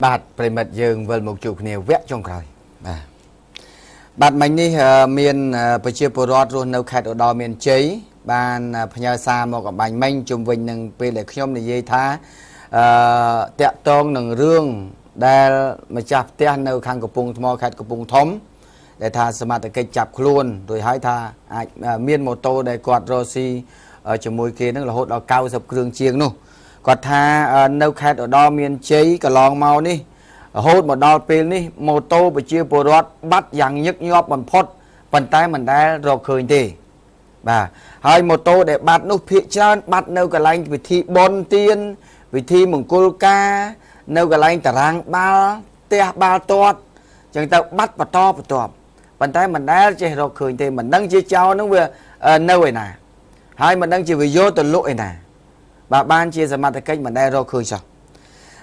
បាទប្រិមិត្តយើងវិលមកជួបគ្នាវគ្គចុងក្រោយបាទមិញនេះមានប្រជាពលរដ្ឋរស់នៅខេត្តឧត្តរមានជ័យបានផ្ញើសារមកអំបញ្ញមិញជុំវិញនឹងពេលដែលខ្ញុំនិយាយថាតាក់ទងនឹងរឿងដែលម្ចាស់ផ្ទះនៅខាងកំពង់ថ្មខេត្តកំពង់ធំដែលថាសមត្ថកិច្ចចាប់ខ្លួនដោយហើយថាអាចមានម៉ូតូដែលគាត់រស់ស៊ីជាមួយគេនឹងរហូតដល់90គ្រឿងជាងនោះគាត់ថានៅខេត្តឧត្តរមានជ័យកន្លងមកនេះរហូតមកដល់ពេលនេះម៉ូតូប្រជាពលរដ្ឋបាត់យ៉ាងញឹកញាប់បំផុតប៉ុន្តែមិនដែលរកឃើញទេបាទហើយម៉ូតូដែលបាត់នោះភាគច្រើនបាត់នៅកន្លែងពិធីបុណ្យទានពិធីមង្គលការនៅកន្លែងតារាងបាល់ផ្ទះបាល់ទាត់ចឹងទៅបាត់បន្តបន្ទាប់ប៉ុន្តែមិនដែលចេះរកឃើញទេមិនដឹងជាចោលនឹងវានៅឯណាហើយមិនដឹងជាវាយកទៅលក់ឯណាបាទបានជាសមត្ថកិច្ចមិនដែលរកឃើញសោះ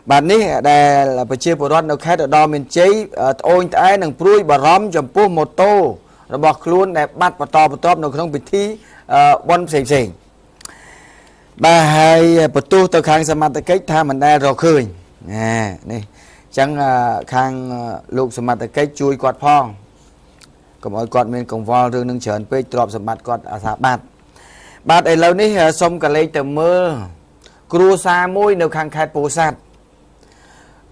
បាទនេះដែលប្រជាពលរដ្ឋនៅខេត្តឧត្តរមានជ័យត្អូញត្អែនឹងព្រួយបារម្ភចំពោះម៉ូតូរបស់ខ្លួនដែលបាត់បន្តបន្ទាប់នៅក្នុងពិធីបុណ្យផ្សេងបាទហើយបន្ទោសទៅខាងសមត្ថកិច្ចថាមិនដែលរកឃើញនេះអញ្ចឹងខាងលោកសមត្ថកិច្ចជួយគាត់ផងកុំឲ្យគាត់មានកង្វល់រឿងនឹងច្រើនពេកទ្រព្យសម្បត្តិគាត់អាសាបាត់បាទឥឡូវនេះសូមកលេចទៅមើលគ្រួសារមួយនៅខាងខេត្តពោធិ៍សាត់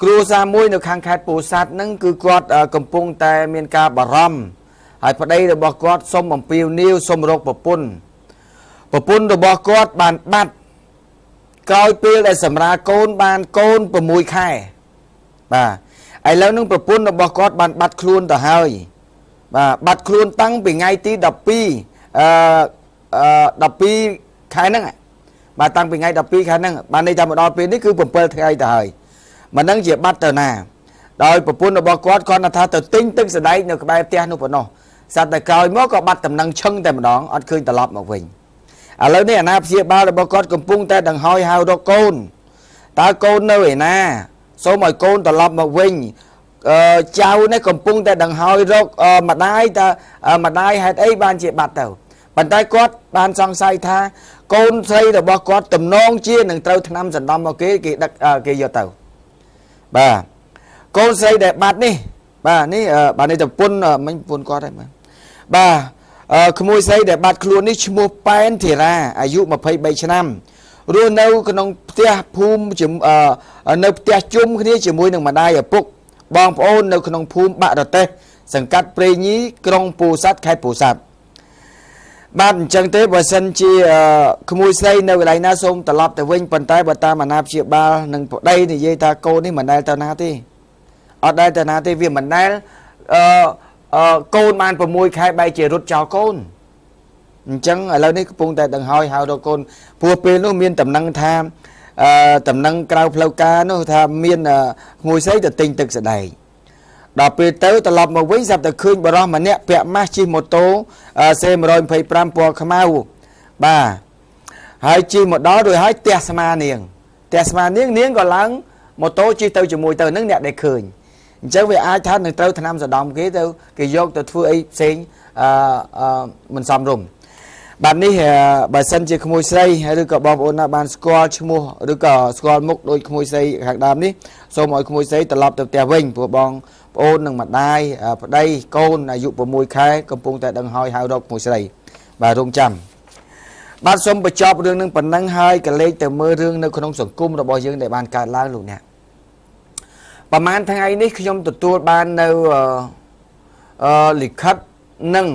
គ្រួសារមួយនៅខាងខេត្តពោធិ៍សាត់ហ្នឹងគឺគាត់កំពុងតែមានការបារម្ភហើយប្តីរបស់គាត់សុំអំពាវនាវសុំរកប្រពន្ធរបស់គាត់បានបាត់ក្រោយពេលដែលសម្រាលកូនបានកូន6ខែបាទឥឡូវហ្នឹងប្រពន្ធរបស់គាត់បានបាត់ខ្លួនទៅហើយបាទបាត់ខ្លួនតាំងពីថ្ងៃទី12 12ខែហ្នឹងបាទតាំងពីថ្ងៃ12ខែហ្នឹងបានន័យថាមកដល់ពេលនេះគឺ7ថ្ងៃទៅហើយមិនដឹងជាបាត់ទៅណាដោយប្រពន្ធរបស់គាត់គាត់ថាទៅទិញទឹកសដែកនៅក្បែរផ្ទះនោះប៉ុណ្ណោះសត្វតែក្រោយមកក៏បាត់តំណែងឈឹងតែម្ដងអត់ឃើញត្រឡប់មកវិញឥឡូវនេះអាណាព្យាបាលរបស់គាត់កំពុងតែដង្ហោយហៅរកកូនតើកូននៅឯណាសូមឲ្យកូនត្រឡប់មកវិញចៅនេះកំពុងតែដង្ហោយរកម្ដាយតើម្ដាយហេតុអីបានជាបាត់ទៅប៉ុន្តែគាត់បានសង្ស័យថាកូនស្រីរបស់គាត់ទំនងជានឹងត្រូវថ្នាំសណ្ដំមកគេដឹកគេយកទៅបាទកូនស្រីដែលបាត់នេះបាទនេះបាទនេះប្រពន្ធមិញប្រពន្ធគាត់ហើយបាទក្មួយស្រីដែលបាត់ខ្លួននេះឈ្មោះប៉ែនធីរ៉ាអាយុ23ឆ្នាំរស់នៅក្នុងផ្ទះភូមិនៅផ្ទះជុំគ្នាជាមួយនឹងម្ដាយឪពុកបងប្អូននៅក្នុងភូមិបាក់រទេសសង្កាត់ព្រៃញីក្រុងពោធិ៍សាត់ខេត្តពោធិ៍សាត់បាទអញ្ចឹងទេបើសិនជាក្មួយស្រីនៅកន្លែងណាសូមត្រឡប់ទៅវិញប៉ុន្តែបើតាមអាណាព្យាបាលនឹងប្តីនិយាយថាកូននេះមិនដែលទៅណាទេអត់ដែលទៅណាទេវាមិនដែលកូនបាន6ខែបែរជារត់ចោលកូនអញ្ចឹងឥឡូវនេះកំពុងតែដង្ហោយហៅរកកូនព្រោះពេលនោះមានតំណែងថាតំណែងក្រៅផ្លូវការនោះថាមានក្មួយស្រីទៅទិញទឹកសដែកដល់ពេលទៅត្រឡប់មកវិញស្រាប់តែឃើញបរិសម្នាក់ពាក់ម៉ាស់ជិះម៉ូតូC125 ពណ៌ខ្មៅបាទហើយជិះមកដល់រួចហើយផ្ទះស្មានាងនាងក៏ឡើងម៉ូតូជិះទៅជាមួយទៅនឹងអ្នកដែលឃើញអញ្ចឹងវាអាចថានឹងត្រូវថ្នាំសណ្ដំគេទៅគេយកទៅធ្វើអីផ្សេងមិនសមរម្យបាទនេះបើសិនជាក្មួយស្រីឬក៏បងប្អូនណាបានស្គាល់ឈ្មោះឬក៏ស្គាល់មុខដោយក្មួយស្រីខាងដើមនេះសូមឲ្យក្មួយស្រីត្រឡប់ទៅផ្ទះវិញព្រោះបងប្អូននឹងម្ដាយប្តីកូនអាយុ6ខែកំពុងតែដង្ហោយហៅរកក្មួយស្រីបាទរងចាំបាទសូមបញ្ចប់រឿងនឹងប៉ុណ្ណឹងហើយកលេចទៅមើលរឿងនៅក្នុងសង្គមរបស់យើងដែលបានកើតឡើងលោកអ្នកប្រហែលថ្ងៃនេះខ្ញុំទទួលបាននៅលិខិតនឹង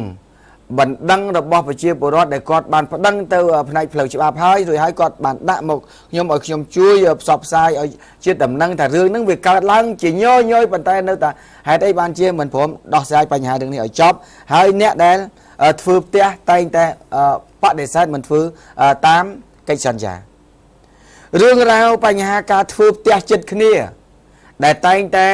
បណ្ដឹងរបស់ប្រជាពលរដ្ឋដែលគាត់បានប្តឹងទៅផ្នែកផ្លូវច្បាប់ហើយរួចហើយគាត់បានដាក់មកខ្ញុំឲ្យខ្ញុំជួយផ្សព្វផ្សាយឲ្យជាដំណឹងថារឿងហ្នឹងវាកើតឡើងជាញយប៉ុន្តែនៅតែហេតុអីបានជាមិនព្រមដោះស្រាយបញ្ហារឿងនេះឲ្យចប់ហើយអ្នកដែលធ្វើផ្ទះតែងតែបដិសេធមិនធ្វើតាមកិច្ចសន្យារឿងរ៉ាវបញ្ហាការធ្វើផ្ទះចិត្តគ្នាដែលតែងតែ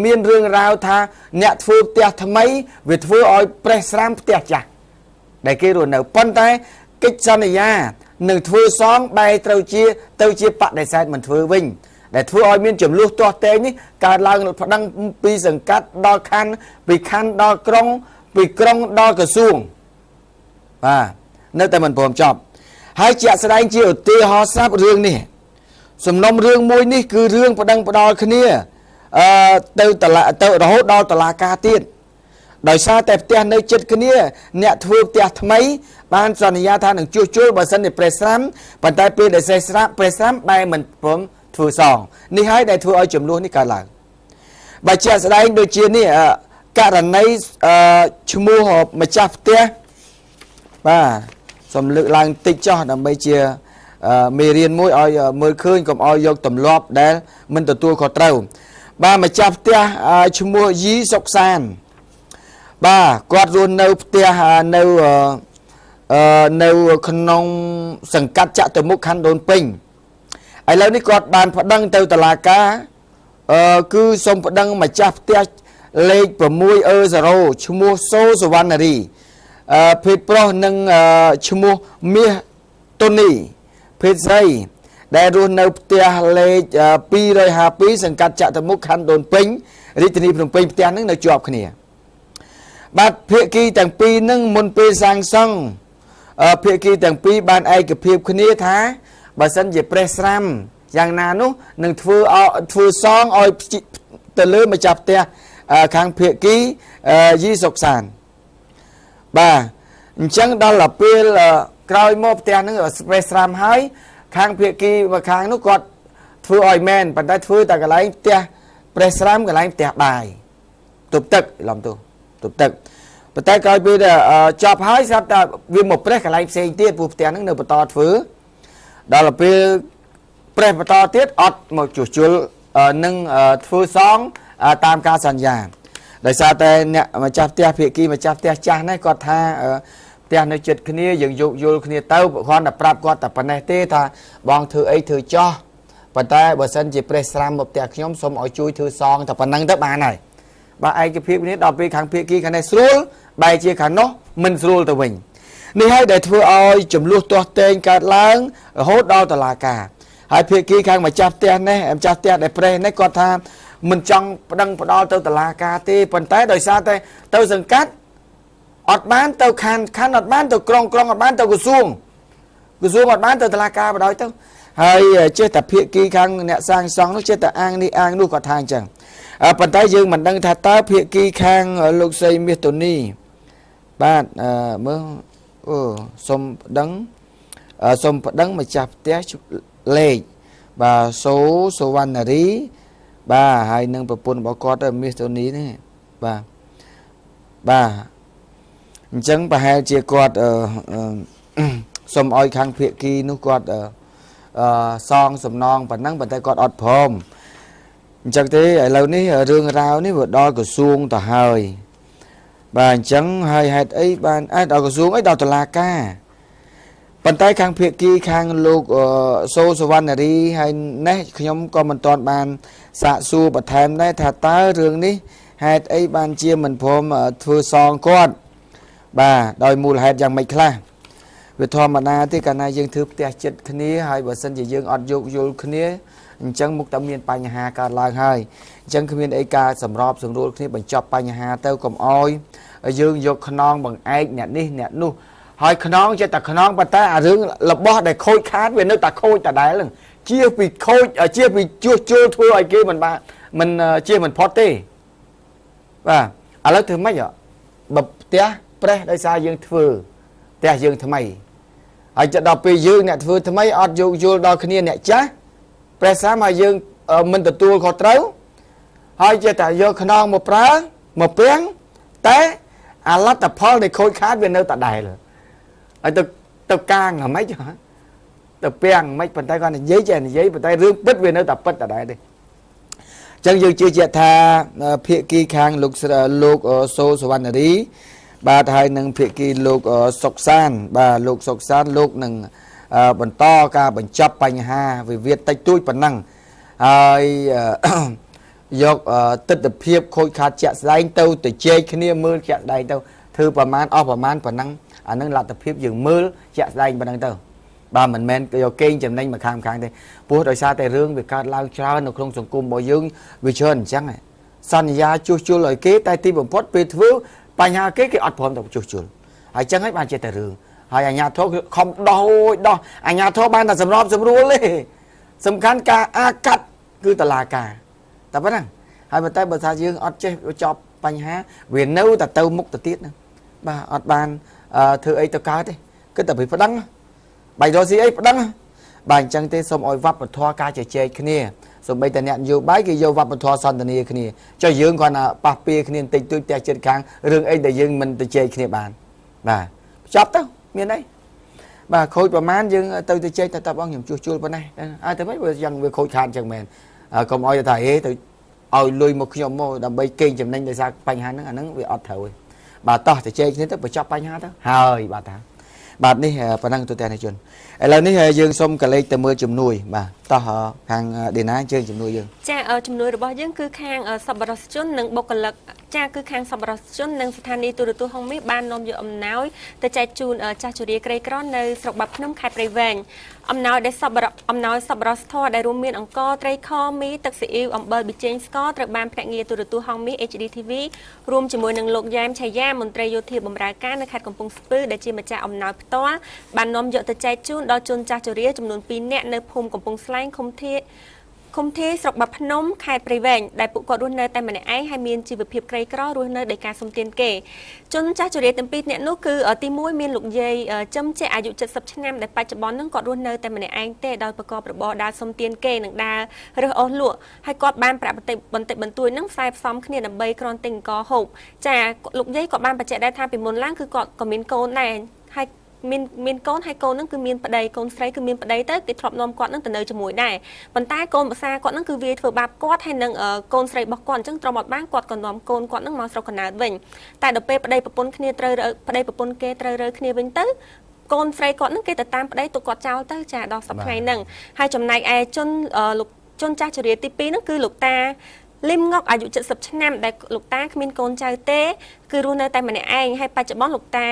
មានរឿងរ៉ាវថាអ្នកធ្វើផ្ទះថ្មីវាធ្វើឲ្យប្រេះស្រាំផ្ទះចាស់ដែលគេរស់នៅប៉ុន្តែកិច្ចសន្យានឹងធ្វើសងបែរទៅជាបដិសេធមិនធ្វើវិញដែលធ្វើឲ្យមានចំនួនទាស់តែងនេះកើតឡើងប្តឹងពីសង្កាត់ដល់ខណ្ឌពីខណ្ឌដល់ក្រុងពីក្រុងដល់ក្រសួងបាទនៅតែមិនព្រមចប់ហើយជាក់ស្ដែងជាឧទាហរណ៍ស្រាប់រឿងនេះសំណុំរឿងមួយនេះគឺរឿងប្តឹងផ្ដាល់គ្នា ទៅរហូតដល់តឡាការទៀតដោយសារតែផ្ទះនៅចិត្តគ្នាអ្នកធ្វើផ្ទះថ្មីបានសន្យាថានឹងជួសជុលបើសិនជាព្រះស្រាំប៉ុន្តែពេលដែលព្រះស្រាំបែរមិនព្រមធ្វើសងនេះហើយដែលធ្វើឲ្យចំនួននេះកើតឡើងបើជាក់ស្ដែងដូចជានេះករណីឈ្មោះម្ចាស់ផ្ទះបាទសូមលើកឡើងតិចចោះដើម្បីជាមេរៀនមួយឲ្យមើលឃើញកុំឲ្យយកទម្លាប់ដែលមិនទទួលខុសត្រូវបាទម្ចាស់ផ្ទះឈ្មោះយីសុកសានបាទគាត់រស់នៅផ្ទះនៅក្នុងសង្កាត់ចតុមុខខណ្ឌដូនពេញឥឡូវនេះគាត់បានប្តឹងទៅតុលាការគឺសូមប្តឹងម្ចាស់ផ្ទះលេខ600ឈ្មោះសូសវណ្ណរីភេទប្រុសនិងឈ្មោះមាសតូនីភេទស្រីដែលរស់នៅផ្ទះលេខ252សង្កាត់ចតុមុខខណ្ឌដូនពេញរាជធានីភ្នំពេញផ្ទះហ្នឹងនៅជាប់គ្នាបាទភាគីទាំងពីរហ្នឹងមុនពេលសាងសង់ភាគីទាំងពីរបានឯកភាពគ្នាថាបើសិនជាព្រះស្រាំយ៉ាងណានោះនឹងធ្វើសងឲ្យទៅលើម្ចាស់ផ្ទះខាងភាគីយីសុកសានបាទអញ្ចឹងដល់ពេលក្រោយមកផ្ទះហ្នឹងព្រះស្រាំហើយខាងភាគីមកខាងនោះគាត់ធ្វើឲ្យមែនប៉ុន្តែធ្វើតែកន្លែងផ្ទះព្រះស្រាំកន្លែងផ្ទះបាយទប់ទឹកឡំទប់ទឹកប៉ុន្តែក្រោយពេលចប់ហើយស្រាប់តែវាមកព្រះកន្លែងផ្សេងទៀតព្រោះផ្ទះហ្នឹងនៅបន្តធ្វើដល់ពេលព្រះបន្តទៀតអត់មកជួសជុលនឹងធ្វើសងតាមការសន្យាដោយសារតែអ្នកម្ចាស់ផ្ទះភាគីម្ចាស់ផ្ទះចាស់នេះគាត់ថាផ្ទះនៅចិត្តគ្នាយើងយោគយល់គ្នាទៅគ្រាន់តែប្រាប់គាត់តែប៉ុណ្ណេះទេថាបងធ្វើអីធ្វើចោះប៉ុន្តែបើសិនជាព្រះស្រាំមកផ្ទះខ្ញុំសូមឲ្យជួយធ្វើសងតែប៉ុណ្ណឹងទៅបានហើយបាទឯកភាពនេះដល់ពេលខាងភាគីខាងនេះស្រួលបែរជាខាងនោះមិនស្រួលទៅវិញនេះហើយដែលធ្វើឲ្យចំនួនទាស់ទែងកើតឡើងរហូតដល់តុលាការហើយភាគីខាងម្ចាស់ផ្ទះនេះម្ចាស់ផ្ទះដែលប្រេះនេះគាត់ថាមិនចង់ប្តឹងផ្ដាល់ទៅតុលាការទេប៉ុន្តែដោយសារតែទៅសង្កាត់អត់បានទៅខណ្ឌអត់បានទៅក្រុងអត់បានទៅក្រសួងអត់បានទៅតុលាការបដ ாய் ទៅហើយចេះតែភាគីខាងអ្នកសាងសង់នោះចេះតែអាងនេះអាងនោះគាត់ថាអញ្ចឹងប៉ុន្តែយើងមិនដឹងថាតើភាគីខាងលោកស្រីមាសតូនីបាទមើលសូមប្តឹងម្ចាស់ផ្ទះលេខបាទសូសវណ្ណរីបាទហើយនឹងប្រពន្ធរបស់គាត់មាសតូនីនេះបាទអញ្ចឹងប្រហែលជាគាត់សូមឲ្យខាងភាគីនោះគាត់សងសំណងប៉ុណ្ណឹងប៉ុន្តែគាត់អត់ព្រមអញ្ចឹងទេឥឡូវនេះរឿងរ៉ាវនេះវាដល់ក្រសួងទៅហើយបាទអញ្ចឹងហើយហេតុអីបានដល់ក្រសួងអីដល់តុលាការប៉ុន្តែខាងភាគីខាងលោកសូសវណ្ណរីហើយនេះខ្ញុំក៏មិនទាន់បានសាកសួរបន្ថែមដែរថាតើរឿងនេះហេតុអីបានជាមិនព្រមធ្វើសងគាត់បាទដោយមូលហេតុយ៉ាងម៉េចខ្លះវាធម្មតាទេកាលណាយើងធ្វើផ្ទះចិត្តគ្នាហើយបើសិនជាយើងអត់យោគយល់គ្នាអញ្ចឹងមុខតែមានបញ្ហាកើតឡើងហើយអញ្ចឹងគ្មានអីការសម្របសម្រួលគ្នាបញ្ចប់បញ្ហាទៅកុំអោយយើងយកខ្នងបង្អែកអ្នកនេះអ្នកនោះហើយខ្នងចេះតែខ្នងប៉ុន្តែអារឿងរបស់ដែលខូចខាតវានៅតែខូចដដែលហ្នឹងជាពីខូចជាពីជួសជុលធ្វើឲ្យគេមិនបានមិនជាមិនផុតទេបាទឥឡូវធ្វើម៉េចបើផ្ទះប្រេះដោយសារយើងធ្វើផ្ទះយើងថ្មីហើយចិត្តដល់ពេលយើងអ្នកធ្វើថ្មីអត់យោគយល់ដល់គ្នាអ្នកចាស់ព្រះសាមឲ្យយើងមិនទទួលខុសត្រូវហើយចេះតែយកខ្នងមកប្រើមកពាំងតែអាលទ្ធផលនៃខូចខាតវានៅតែដែលហើយទៅកាងហ្មងទៅពាំងមិនប៉ុន្តែគាត់និយាយចេះនិយាយប៉ុន្តែរឿងពិតវានៅតែពិតដដែលទេអញ្ចឹងយើងជឿជាក់ថាភាគីខាងលោកសូសវណ្ណរីបាទហើយនឹងភាគីលោកសុកសានបាទលោកសុកសានលោកនឹងបន្តការបញ្ចប់បញ្ហាវិវាទតិចតួចប៉ុណ្ណឹងហើយយកទស្សនវិជ្ជាខូចខាតជាក់ស្ដែងទៅជែកគ្នាមើលជាក់ស្ដែងទៅធ្វើប្រមាណអស់ប្រមាណប៉ុណ្ណឹងអានឹងលទ្ធភាពយើងមើលជាក់ស្ដែងប៉ុណ្ណឹងទៅបាទមិនមែនយកកេងចំណេញមកខាងទេព្រោះដោយសារតែរឿងវាកើតឡើងច្រើននៅក្នុងសង្គមរបស់យើងវាច្រើនអញ្ចឹងសន្យាជួសជុលឲ្យគេតែទីបំផុតពេលធ្វើបញ្ហាគេអត់ព្រមទៅជួសជុលហើយអញ្ចឹងហើយបានចេះតែរឿងហើយអាជ្ញាធរខំដោះអាជ្ញាធរបានតែសម្របសម្រួលទេសំខាន់ការអាកាត់គឺតុលាការតែប៉ុណ្ណឹង ហើយប៉ុន្តែបើថាយើងអត់ចេះចប់បញ្ហាវានៅតែទៅមុខទៅទៀតហ្នឹងបាទអត់បានធ្វើអីទៅកើតទេគិតតែពីប្តឹងបាយរស់ស៊ីអីប្តឹងបាទអញ្ចឹងទេសូមឲ្យវប្បធម៌ការជជែកគ្នាសូម្បីតែអ្នកនយោបាយគេយកវប្បធម៌សន្ទនាគ្នាចុះយើងគ្រាន់តែប៉ះពាល់គ្នាបន្តិចតួចផ្ទះចិត្តខាងរឿងអីដែលយើងមិនទៅជែកគ្នាបានបាទចប់ទៅមានអីបាទខូចប្រមាណយើងទៅជែកតែបងខ្ញុំជួសជុលប៉ុណ្ណេះតែមិនវាយ៉ាងវាខូចខាតអញ្ចឹងមែនកុំឲ្យថាហេទៅឲ្យលុយមកខ្ញុំមកដើម្បីកេងចំណេញដោយសារបញ្ហាហ្នឹងអាហ្នឹងវាអត់ត្រូវទេបាទតោះទៅជែកគ្នាទៅបញ្ចប់បញ្ហាទៅហើយបាទតាបាទនេះប៉ុណ្ណឹងទូទាំងជនឥឡូវនេះយើងសូមកលេចទៅមើលជំនួយបាទតោះខាងឌីណាជើងជំនួយយើងចាជំនួយរបស់យើងគឺខាងសប្បុរសជននិងបុគ្គលិកចាគឺខាងសប្បុរសជននិងស្ថានីយ៍ទូរទស្សន៍ហុងមាសបាននាំយកអំណោយទៅចែកជូនចាស់ជរាក្រីក្រនៅស្រុកបាត់ភ្នំខេត្តព្រៃវែងអំណោយដែលអំណោយសប្បុរសធម៌ដែលរួមមានអង្ករត្រីខមីទឹកស៊ីអ៊ីវអំបិលប៊ីចេងស្ករត្រូវបានភ្នាក់ងារទូរទស្សន៍ហុងមាស HD TV រួមជាមួយនឹងលោកយ៉ែមឆាយាមន្ត្រីយោធាបម្រើការនៅខេត្តកំពង់ស្ពឺដែលជាម្ចាស់អំណោយផ្ទាល់បាននាំយកទៅចែកជូនដល់ជនចាស់ជរាចំនួន2នាក់នៅភូមិកំពង់ស្លែងឃុំធាស្រុកបាត់ភ្នំខេត្តព្រៃវែងដែលពួកគាត់រស់នៅតែម្នាក់ឯងហើយមានជីវភាពក្រីក្ររស់នៅដោយការសុំទានគេជនចាស់ជរាទាំងពីរនាក់នោះគឺទី1មានលោកយាយចំជាអាយុ70ឆ្នាំដែលបច្ចុប្បន្នហ្នឹងគាត់រស់នៅតែម្នាក់ឯងទេដោយប្រកបរបរដើរសុំទានគេនិងដើររើសអស់លក់ហើយគាត់បានប្រាក់បន្តិចបន្តួចហ្នឹងផ្សាយផ្សំគ្នាដើម្បីគ្រាន់ទិញអង្គហូបចាលោកយាយគាត់បានបញ្ជាក់ដែរថាពីមុនឡើងគឺគាត់ក៏មានកូនដែរហើយមានកូនហើយកូនហ្នឹងគឺមានប្តីកូនស្រីគឺមានប្តីទៅគេធ្លាប់នាំគាត់ហ្នឹងទៅនៅជាមួយដែរប៉ុន្តែកូនប្រសាគាត់ហ្នឹងគឺវាធ្វើបាបគាត់ហើយនឹងកូនស្រីរបស់គាត់អញ្ចឹងទ្រាំអត់បានគាត់ក៏នាំកូនគាត់ហ្នឹងមកស្រុកកណ្ដាលវិញតែដល់ពេលប្តីប្រពន្ធគ្នាត្រូវប្តីប្រពន្ធគេត្រូវរើគ្នាវិញទៅកូនស្រីគាត់ហ្នឹងគេទៅតាមប្តីទុកគាត់ចោលទៅចាដល់សប្តាហ៍ថ្ងៃហ្នឹងហើយចំណែកឯជនចាស់ជរាទី2ហ្នឹងគឺលោកតាលឹមងក់អាយុ70ឆ្នាំដែលលោកតាគ្មានកូនចៅទេគឺរស់នៅតែម្នាក់ឯងហើយបច្ចុប្បន្នលោកតា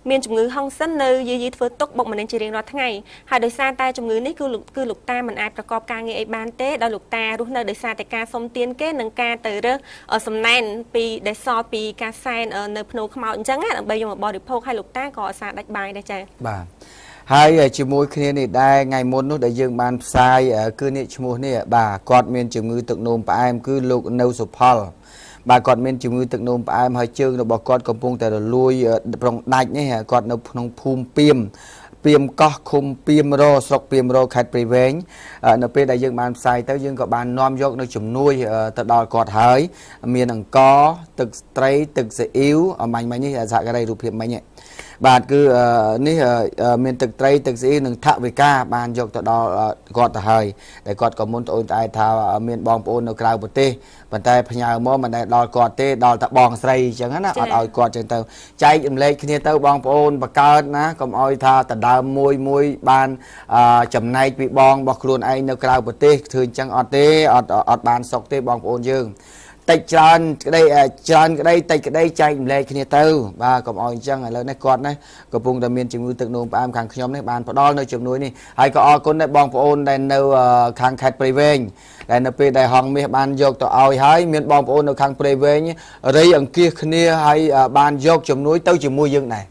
មានជំងឺហុងសិននៅយាយធ្វើទុកបុកម្នេញជារៀងរាល់ថ្ងៃហើយដោយសារតែជំងឺនេះគឺលោកតាមិនអាចប្រកបការងារអីបានទេដោយលោកតារស់នៅដោយសារតែការសុំទានគេនិងការទៅរើសសំណែនពីដែលសល់ពីការសែននៅភ្នូខ្មោចអញ្ចឹងដើម្បីយកមកបរិភោគហើយលោកតាក៏អាសាដាច់បាយដែរចា៎បាទហើយជាមួយគ្នានេះដែរថ្ងៃមុននោះដែលយើងបានផ្សាយគឺនេះឈ្មោះនេះបាទគាត់មានជំងឺទឹកនោមផ្អែមគឺលោកនៅសុផលបាទគាត់មានជំងឺទឹកនោមផ្អែមហើយជើងរបស់គាត់កំពុងតែរលួយប្រងដាច់នេះគាត់នៅក្នុងភូមិពីមកោះឃុំពីមរស្រុកពីមរខេត្តព្រៃវែងនៅពេលដែលយើងបានផ្សាយទៅយើងក៏បាននាំយកនៅជំនួយទៅដល់គាត់ហើយមានអង្ករទឹកត្រីទឹកស៊ីអ៊ីវអមាញ់នេះសហការីរូបភាពមិញបាទគឺនេះមានទឹកត្រីទឹកស៊ីនិងថវិកាបានយកទៅដល់គាត់ទៅហើយតែគាត់ក៏មុនត្អូញត្អែថាមានបងប្អូននៅក្រៅប្រទេសប៉ុន្តែផ្ញើមកមិនដែលដល់គាត់ទេដល់តែបងស្រីអញ្ចឹងណាអត់ឲ្យគាត់អញ្ចឹងទៅចែករំលែកគ្នាទៅបងប្អូនបង្កើតណាកុំឲ្យថាដដើមមួយបានចំណែកពីបងរបស់ខ្លួនឯងនៅក្រៅប្រទេសធ្វើអញ្ចឹងអត់ទេអត់បានសុខទេបងប្អូនយើងតិចច្រើនក្តីតិចក្តីចែករំលែកគ្នាទៅបាទកុំឲ្យអញ្ចឹងឥឡូវនេះគាត់នេះកំពុងតែមានជំងឺទឹកនោមផ្អែមខាងខ្ញុំនេះបានផ្ដល់នៅជំនួយនេះហើយក៏អរគុណដែរបងប្អូនដែលនៅខាងខេត្តព្រៃវែងដែលនៅពេលដែលហងមាសបានយកទៅឲ្យហើយមានបងប្អូននៅខាងព្រៃវែងរៃអង្គាសគ្នាហើយបានយកជំនួយទៅជាមួយយើងដែរ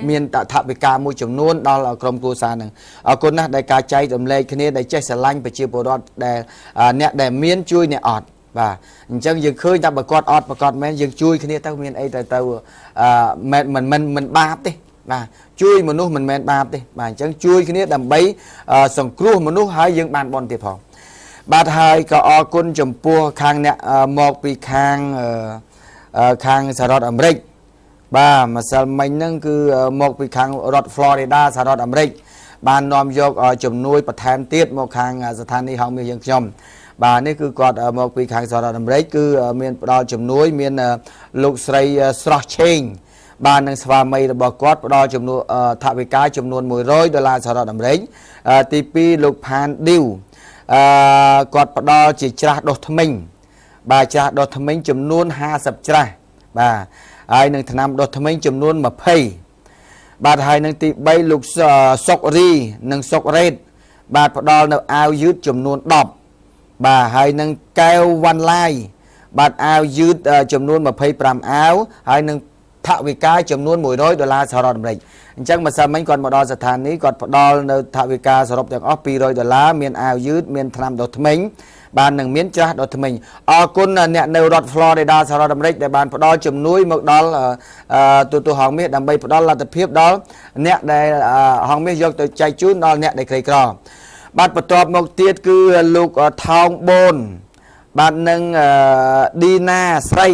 មានថវិកាមួយចំនួនដល់ក្រុមគ្រួសារនឹងអរគុណណាស់ដែលការចែករំលែកគ្នាដែលចេះស្រឡាញ់ប្រជាពលរដ្ឋដែលអ្នកដែលមានជួយអ្នកអត់បាទអញ្ចឹងយើងឃើញថាបើគាត់អត់ប្រកបមែនយើងជួយគ្នាទៅមានអីទៅមិនបាបទេបាទជួយមនុស្សមិនមែនបាបទេបាទអញ្ចឹងជួយគ្នាដើម្បីសង្គ្រោះមនុស្សហើយយើងបានបន់ទៀតផងបាទហើយក៏អរគុណចំពោះខាងអ្នកមកពីខាងសហរដ្ឋអាមេរិកបាទម្សិលមិញហ្នឹងគឺមកពីខាងរដ្ឋ Florida សហរដ្ឋអាមេរិកបាននាំយកជំនួយបន្ថែមទៀតមកខាងស្ថានីយ៍ហងមាសយើងខ្ញុំបាទនេះគឺគាត់មកពីខាងសហរដ្ឋអាមេរិកគឺមានផ្ដល់ជំនួយមានលោកស្រីស្រស់ឆេងបាននឹងស្វាមីរបស់គាត់ផ្ដល់ជំនួយថវិកាចំនួន$100សហរដ្ឋអាមេរិកទី2លោកផានឌីវគាត់ផ្ដល់ជាច្រាសដុសធ្មេញបាទច្រាសដុសធ្មេញចំនួន50ច្រាសបាទហើយនឹងថ្នាំដុសធ្មេញចំនួន20បាទហើយនឹងទី3លោកសុករីនិងសុករ៉េតបាទផ្ដល់នៅអាវយឺតចំនួន10បាទហើយនឹងកែវវ៉ាន់ឡាយបាទអាវយឺតចំនួន25អាវហើយនឹងថវិកាចំនួន$100សហរដ្ឋអាមេរិកអញ្ចឹងម្សិលមិញគាត់មកដល់ស្ថានីយ៍គាត់ផ្ដល់នៅថវិកាសរុបទាំងអស់$200មានអាវយឺតមានថ្នាំដុសធ្មេញ បាននឹងមានចាស់ដល់ថ្មិញអរគុណអ្នកនៅរដ្ឋ Florida សហរដ្ឋអាមេរិកដែលបានផ្ដល់ជំនួយមកដល់ទូហងមាសដើម្បីផ្ដល់លទ្ធភាពដល់អ្នកដែលហងមាសយកទៅចែកជូនដល់អ្នកដែលក្រីក្របាទបន្ទាប់មកទៀតគឺលោកថោងបូនបាទនឹងឌីណាស្រី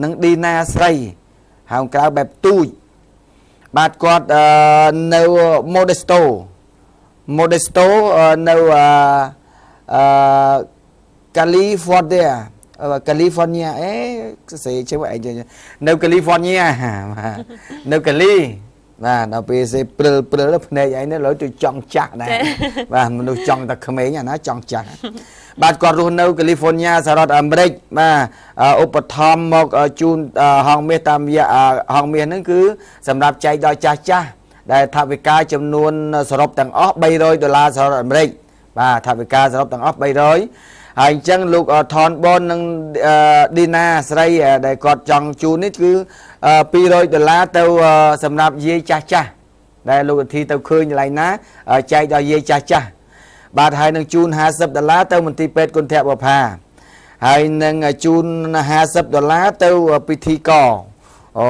នឹងឌីណាស្រីហៅក្រៅបែបទូចបាទគាត់នៅ Modesto នៅCalifornia អេស្អីជើអីនៅ California នៅ Cali បាទដល់ពេលសេព្រិលភ្នែកឯនេះលើទៅចង់ចាស់ដែរបាទមនុស្សចង់តែក្មេងណាចង់ចាស់បាទគាត់រស់នៅ California សហរដ្ឋអាមេរិកបាទឧបត្ថម្ភមកជូនហងមាសតាមរយៈហងមាសហ្នឹងគឺសម្រាប់ចែកដល់ចាស់ដែលថវិកាចំនួនសរុបទាំងអស់$300សហរដ្ឋអាមេរិកបាទថវិកាសរុបទាំងអស់300ហើយអញ្ចឹងលោកថនបននិងឌីណាស្រីដែលគាត់ចង់ជូននេះគឺ$200ទៅសម្រាប់យាយចាស់ដែលលោកឧទ្ធីទៅឃើញកន្លែងណាចែកដល់យាយចាស់បាទហើយនឹងជូន$50ទៅមន្ទីរពេទ្យគុណធបុប្ផាហើយនឹងជូន$50ទៅពិធីករអូ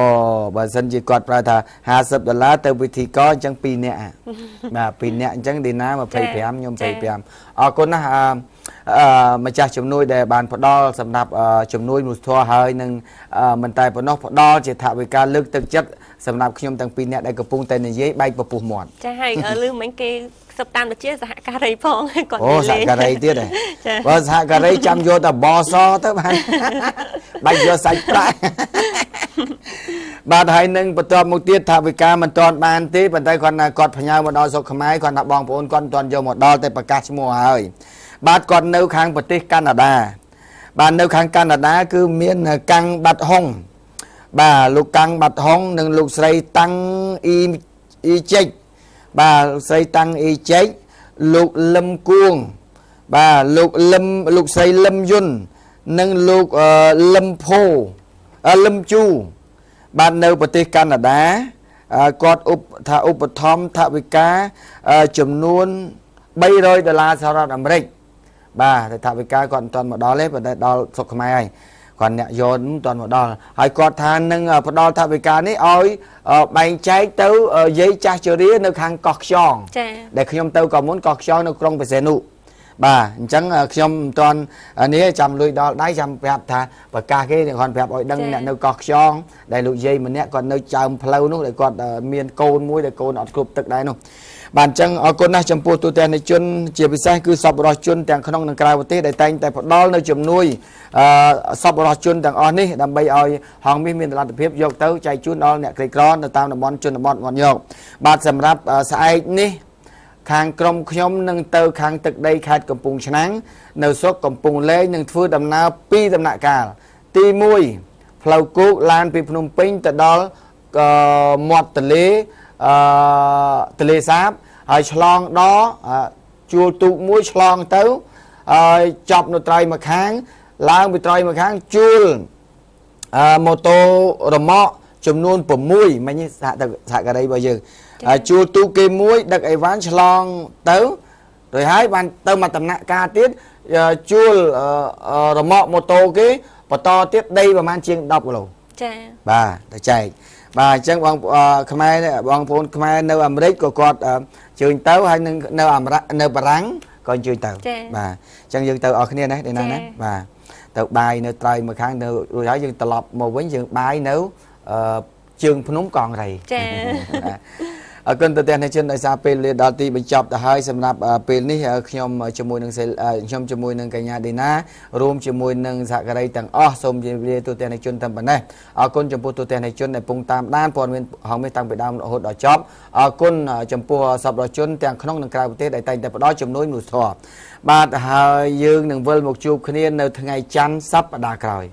បើសិនជាគាត់ប្រើថា$50ទៅពិធីករអញ្ចឹង2នាក់បាទ2នាក់អញ្ចឹងឌីណា25ខ្ញុំ25អរគុណណាស់ម្ចាស់ជំនួយដែលបានផ្ដល់សម្រាប់ជំនួយមនុស្សធម៌ហើយនឹងមិនតែប៉ុណ្ណោះផ្ដល់ជាថវិកាលើកទឹកចិត្តសម្រាប់ខ្ញុំទាំងពីរនាក់ដែលកំពុងតែនិយាយបែកពពុះមាត់ចាហើយលឺមិញគេសពតាមដូចជាសហការីផងគាត់អូសហការីទៀតហ៎បើសហការីចាំយកតែបសទៅបានបែកយកសាច់ប្រាក់បាទហើយនឹងបន្ទាប់មកទៀតថវិកាមិនទាន់បានទេប៉ុន្តែគាត់ផ្ញើមកដល់ស្រុកខ្មែរគាត់ថាបងប្អូនគាត់មិនទាន់យកមកដល់តែប្រកាសឈ្មោះហើយបាទគាត់នៅខាងប្រទេសកាណាដាបាទនៅខាងកាណាដាគឺមានកាំងបាត់ហុងបាទលោកកាំងបាត់ហុងនិងលោកស្រីតាំងអ៊ីចេកបាទលោកស្រីតាំងអ៊ីចេកលោកលឹមគួងបាទលោកស្រីលឹមយុននិងលោកលឹមភោលឹមជូបាទនៅប្រទេសកាណាដាគាត់ឧបត្ថម្ភថវិកាចំនួន$300សហរដ្ឋអាមេរិកបាទថវិកាគាត់មិនទាន់មកដល់ទេប៉ុន្តែដល់ស្រុកខ្មែរហើយគាត់អ្នកយកមិនទាន់មកដល់ហើយគាត់ថានឹងផ្ដល់ថវិកានេះឲ្យបែងចែកទៅយាយចាស់ជរានៅខាងកោះខ្យងចា៎ដែលខ្ញុំទៅក៏មុនកោះខ្យងនៅក្រុងបេសេនុបាទអញ្ចឹងខ្ញុំមិនទាន់នេះចាំលុយដល់ដៃចាំប្រាប់ថាប្រកាសគេគាត់ប្រាប់ឲ្យដឹងអ្នកនៅកោះខ្យងដែលលោកយាយម្នាក់គាត់នៅចើមផ្លូវនោះដែលគាត់មានកូនមួយដែលកូនអត់គ្រប់ទឹកដែរនោះបាទអញ្ចឹងអរគុណណាស់ចំពោះទូទាំងនៃជនជាពិសេសគឺសប្បុរសជនទាំងក្នុងនិងក្រៅប្រទេសដែលតែងតែផ្ដល់នៅជំនួយសប្បុរសជនទាំងអស់នេះដើម្បីឲ្យហងមាសមានលទ្ធភាពយកទៅចែកជូនដល់អ្នកក្រីក្រនៅតាមតំបន់ជនបទមកយកបាទសម្រាប់ស្អែកនេះខាងក្រុមខ្ញុំនឹងទៅខាងទឹកដីខេត្តកំពង់ឆ្នាំងនៅស្រុកកំពង់លែងនឹងធ្វើដំណើរ2ដំណាក់កាលទី1ផ្លូវគោកឡានពីភ្នំពេញទៅដល់មាត់ទន្លេសាបហើយឆ្លងដល់ជួលទូកមួយឆ្លងទៅហើយចប់នៅត្រៃមួយខាងឡើងពីត្រៃមួយខាងជួលម៉ូតូរម៉កចំនួន6មិញសហការីរបស់យើងជួលទូកគេមួយដឹកអីវ៉ាន់ឆ្លងទៅrồiហើយបានទៅមកដំណាក់កាលទៀតជួលរម៉កម៉ូតូគេបន្តទៀតដីប្រហែលជាង10គីឡូចាបាទទៅចែកបាទអញ្ចឹងបងខ្មែរបងប្អូនខ្មែរនៅអាមេរិកក៏គាត់ជើញទៅហើយនៅបារាំងក៏ជើញទៅបាទអញ្ចឹងយើងទៅអស់គ្នាណាទេណាបាទទៅបាយនៅត្រៃមួយខាងនៅរួចហើយយើងត្រឡប់មកវិញយើងបាយនៅជើងភ្នំកងរៃចាអរគុណទៅទាំងអ្នកជនដោយសារពេលលាដល់ទីបញ្ចប់ទៅហើយសម្រាប់ពេលនេះខ្ញុំជាមួយនឹងកញ្ញាឌីណារួមជាមួយនឹងសហការីទាំងអស់សូមជម្រាបលាទូទាំងអ្នកជនតែប៉ុណ្ណេះអរគុណចំពោះទូទាំងអ្នកជនដែលពងតាមដានព័ត៌មានហងមាសតាំងពីដើមរហូតដល់ចប់អរគុណចំពោះសប្បុរសជនទាំងក្នុងនិងក្រៅប្រទេសដែលតែងតែផ្ដល់ជំនួយមនុស្សធម៌បាទហើយយើងនឹងវិលមកជួបគ្នានៅថ្ងៃច័ន្ទសប្តាហ៍ក្រោយ